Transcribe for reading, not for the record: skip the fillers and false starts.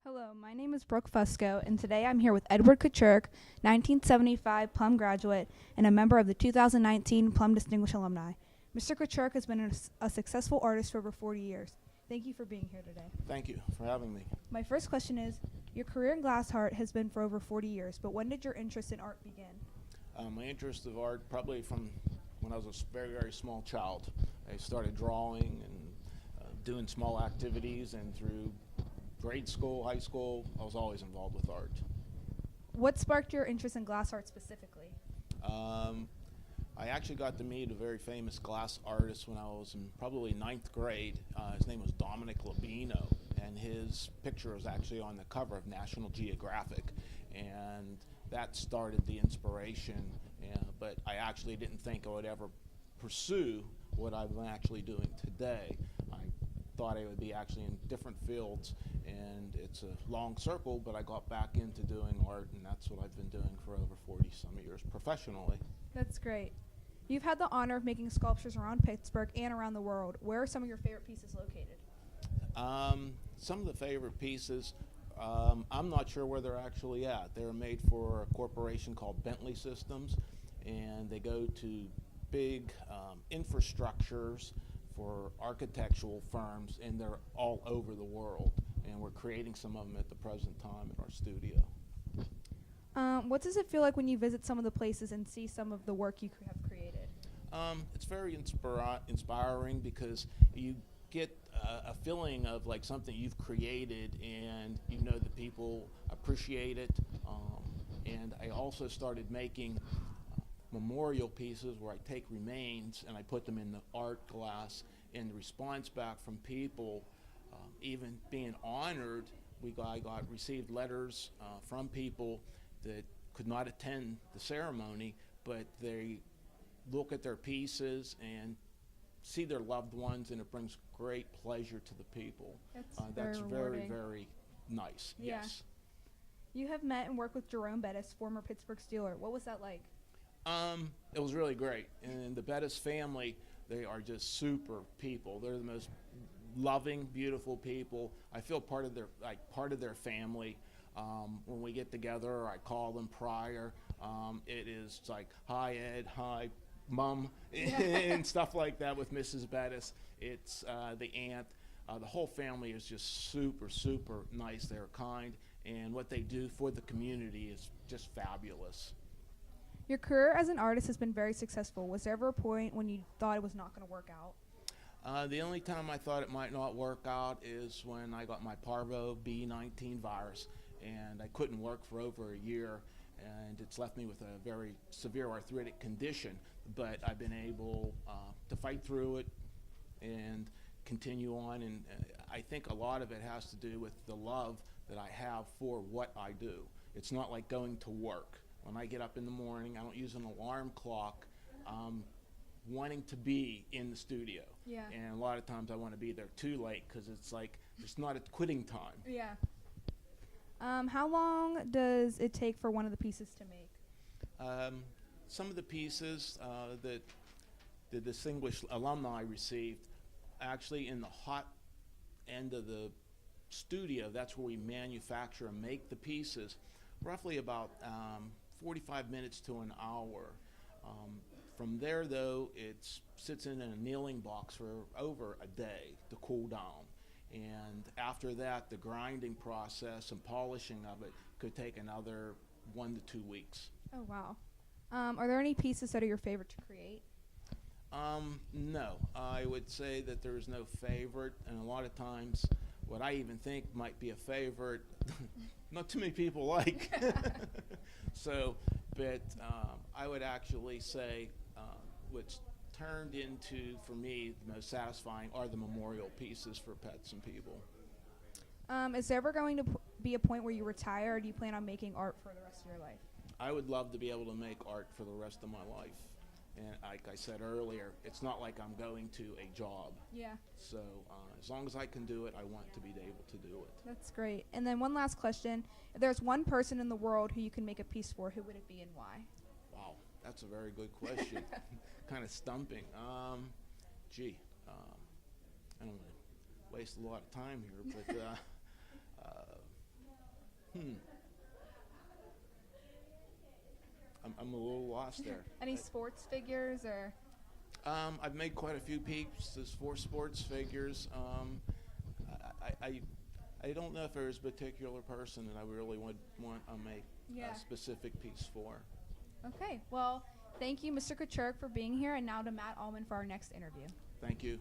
Hello, my name is Brooke Fusco, and today I'm here with Edward Kachurik, 1975 Plum graduate and a member of the 2019 Plum Distinguished Alumni. Mr. Kachurik has been a successful artist for over 40 years. Thank you for being here today. Thank you for having me. My first question is, your career in glass art has been for over 40 years, but when did your interest in art begin? My interest of art probably from when I was a very, very small child. I started drawing and doing small activities, and through grade school, high school, I was always involved with art. What sparked your interest in glass art specifically? I actually got to meet a very famous glass artist when I was in probably ninth grade. His name was Dominic Labino, and his picture was actually on the cover of National Geographic, and that started the inspiration. But I actually didn't think I would ever pursue what I'm actually doing today. I thought I would be actually in different fields, and it's a long circle, but I got back into doing art, and that's what I've been doing for over 40 some years professionally. That's great. You've had the honor of making sculptures around Pittsburgh and around the world. Where are some of your favorite pieces located? Some of the favorite pieces, I'm not sure where they're actually at. They're made for a corporation called Bentley Systems, and they go to big infrastructures for architectural firms, and they're all over the world. And we're creating some of them at the present time in our studio. What does it feel like when you visit some of the places and see some of the work you have created? It's very inspiring because you get a feeling of like something you've created, and you know that people appreciate it. And I also started making memorial pieces where I take remains and I put them in the art glass, and the response back from people, even being honored, I received letters from people that could not attend the ceremony, but they look at their pieces and see their loved ones, and it brings great pleasure to the people. That's very, very nice. Yeah. Yes. You have met and worked with Jerome Bettis, former Pittsburgh Steeler. What was that like? It was really great, and the Bettis family, they are just super people. They're the most loving, beautiful people. I feel part of their family. When we get together, I call them prior. It is like, hi Ed, hi Mom, and stuff like that with Mrs. Bettis. It's the aunt. The whole family is just super, super nice. They're kind, and what they do for the community is just fabulous. Your career as an artist has been very successful. Was there ever a point when you thought it was not going to work out? The only time I thought it might not work out is when I got my parvo B19 virus, and I couldn't work for over a year, and it's left me with a very severe arthritic condition. But I've been able to fight through it and continue on, and I think a lot of it has to do with the love that I have for what I do. It's not like going to work. When I get up in the morning, I don't use an alarm clock. Wanting to be in the studio. Yeah. And a lot of times I want to be there too late because it's like it's not a quitting time. Yeah. How long does it take for one of the pieces to make? Some of the pieces that the distinguished alumni received, actually in the hot end of the studio, that's where we manufacture and make the pieces, roughly about 45 minutes to an hour. From there, though, it sits in a kneeling box for over a day to cool down. And after that, the grinding process and polishing of it could take another 1 to 2 weeks. Oh, wow. Are there any pieces that are your favorite to create? No. I would say that there is no favorite, and a lot of times what I even think might be a favorite, not too many people like. But I would actually say what's turned into, for me, the most satisfying are the memorial pieces for pets and people. Is there ever going to be a point where you retire, or do you plan on making art for the rest of your life? I would love to be able to make art for the rest of my life. And like I said earlier, it's not like I'm going to a job. Yeah. So as long as I can do it, I want to be able to do it. That's great. And then one last question. If there's one person in the world who you can make a piece for, who would it be and why? Wow, that's a very good question. Kind of stumping. I don't want to waste a lot of time here, but Hmm. I'm a little lost there. Any sports figures or? I've made quite a few pieces for sports figures. I don't know if there's a particular person that I really would want to make Yeah. a specific piece for. Okay. Well, thank you, Mr. Kachurik, for being here, and now to Matt Allman for our next interview. Thank you.